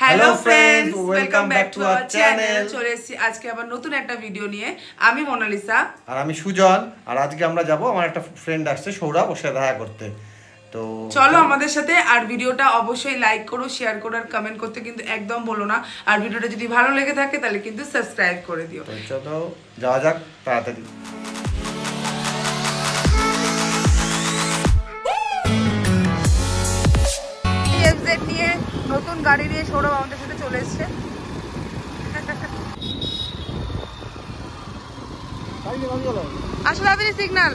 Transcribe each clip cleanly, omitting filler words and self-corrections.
Hello friends, welcome back to our channel. চলে এসেছি আজকে আবার নতুন একটা ভিডিও নিয়ে। আমি মোনালিসা আর আমি সুজন। আর আজকে আমরা যাব, আমার একটা ফ্রেন্ড আসছে সৌরভ, ওর সাথে দেখা করতে। তো চলো আমাদের সাথে। আর ভিডিওটা অবশ্যই লাইক করো, শেয়ার করো আর কমেন্ট করতে কিন্তু একদম বলো না। আর ভিডিওটা যদি ভালো লেগে থাকে তাহলে কিন্তু সাবস্ক্রাইব করে দিও। তো চলো যাওয়া যাক তাড়াতাড়ি। এফজেড নিয়ে নতুন গাড়ি নিয়ে সৌরভ আমাদের সাথে চলে এসেছে। আসলে তাড়াতাড়ি সিগন্যাল।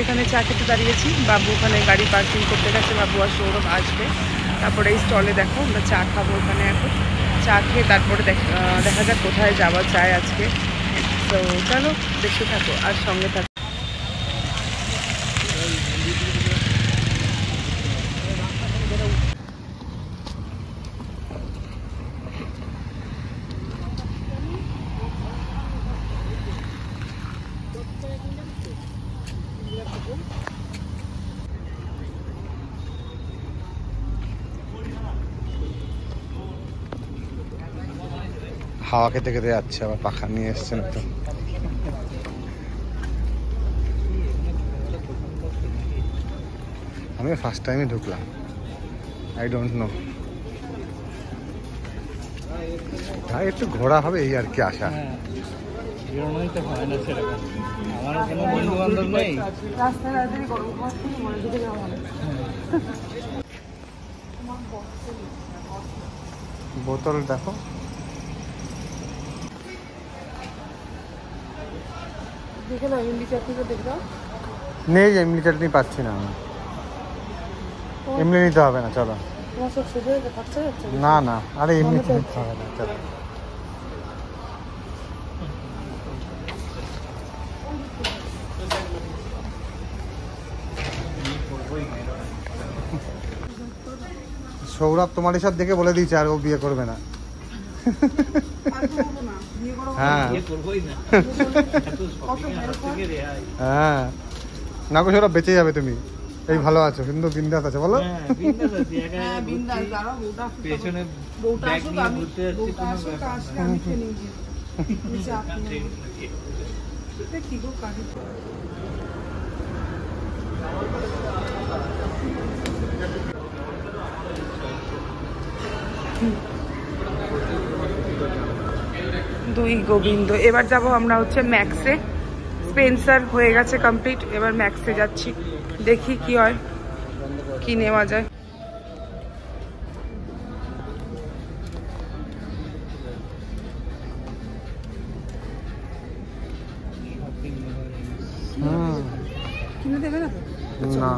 এখানে চা খেতে দাঁড়িয়েছি। বাবু ওখানে গাড়ি পার্কিং করতে গেছে, বাবু আর সৌরভ আসবে। তারপরে এই স্টলে দেখো আমরা চা খাবো ওখানে। এখন চা খেয়ে তারপরে দেখা যাক কোথায় যাওয়া যায় আজকে। তো চলো দেখতে থাকো আর সঙ্গে থাকো। হাওয়া খেতে খেতে যাচ্ছে, আবার পাখা নিয়ে এসছেন তো। আমি ফার্স্ট টাইমে ঢুকলাম, আই ডোন্ট নো। ভাই একটু ঘোরা হবে এই আর কি আশা। বোতল দেখো, নেই এমনি চাটনি পাচ্ছি না আমি। এমনি নিতে হবে না, চলো। না না, আরে এমনি নিতে হবে না, চলো। সৌরভ তোমার এসব দেখে বলে দিয়েছে আর ও বিয়ে করবে না। হ্যাঁ হ্যাঁ, না গো সৌরভ, বেঁচে যাবে তুমি। এই ভালো আছো কিন্তু বিন্দাস আছে, বলো। দুই গোবিন্দ। এবার যাব আমরা হচ্ছে ম্যাক্সে। স্পেন্সার হয়ে গেছে কমপ্লিট, এবার ম্যাক্সে যাচ্ছি। দেখি কি হয়, কি নেওয়া যায়। কিনে দেবে না না।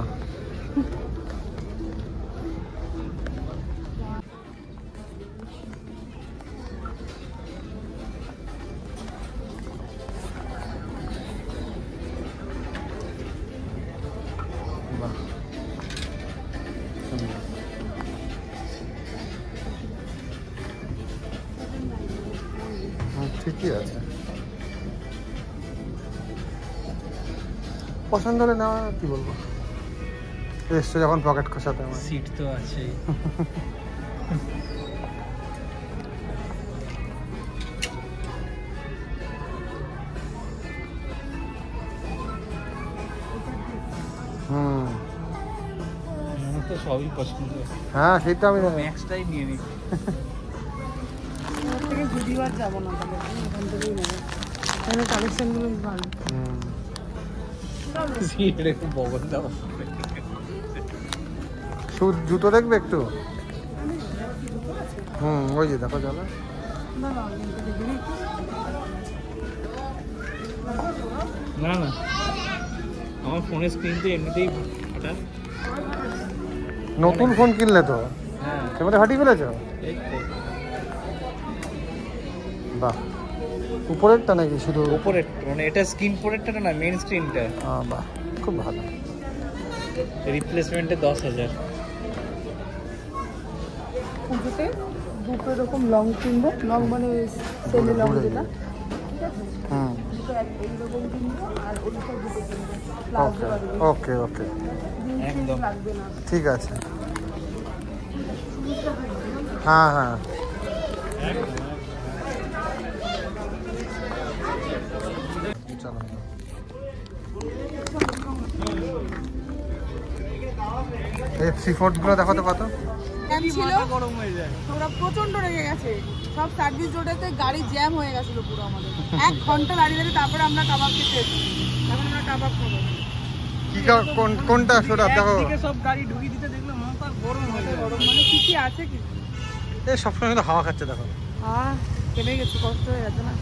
ঠিকই আছে, পছন্দ হলে নেওয়া, কি বলবো। এসছো যখন পকেট খসাতে, আমার সিট তো আছেই। হুম আমার তো সবই পছন্দ। হ্যাঁ সেই তো আমি ম্যাক্সটাই নিয়ে নিই। ওর থেকে যদিও আর যাবো না, তাহলে এখান থেকেই নেবো। তাহলে কালেকশনগুলো ভালো। হুম। এটা খুব বগল দাও। জুতো দেখবে একটু? ওই যে দেখো চলো। না না, আমার ফোনের স্ক্রিন তো এমনিতেই ফাটা। নতুন ফোন কিনলে তো হ্যাঁ ক্যামেরা ফাটিয়ে ফেলেছো? এই তো বাহ, উপরেরটা নাকি শুধু? উপরের, মানে এটা স্ক্রিন পরেরটা না, মেইন স্ক্রিনটা। বাহ খুব ভালো। রিপ্লেসমেন্টে 10,000। পুজোতে দুটো এরকম লং কিনবো, লং মানে সেমি লং যেটা, হুম দুটো এইরকম কিনবো আর ওইটা দুটো কিনবো, ওকে ওকে ওকে একদম। লাগবে না। ঠিক আছে। হ্যাঁ হ্যাঁ চলো। এই থ্রি ফোর্থ গুলো দেখো তো কত? গরম হয়ে যায়, ওরা প্রচন্ড রেগে গেছে। সব সার্ভিস রোডেতে গাড়ি জ্যাম হয়ে গেছিল পুরো আমাদের। 1 ঘন্টা দাঁড়িয়ে দাঁড়িয়ে তারপরে আমরা কাবাব খেতে এসেছি। এখন আমরা কাবাব খাবো। কি কোনটা সেটা দেখো। একদিকে সব গাড়ি ঢুকিয়ে দিতে দেখলে মাথা গরম হয়ে যায়। গরম মানে কি কি আছে কি? এই সবসময় কিন্তু হাওয়া খাচ্ছে দেখো। কেমে গেছে, কষ্ট হয়ে গেছে না?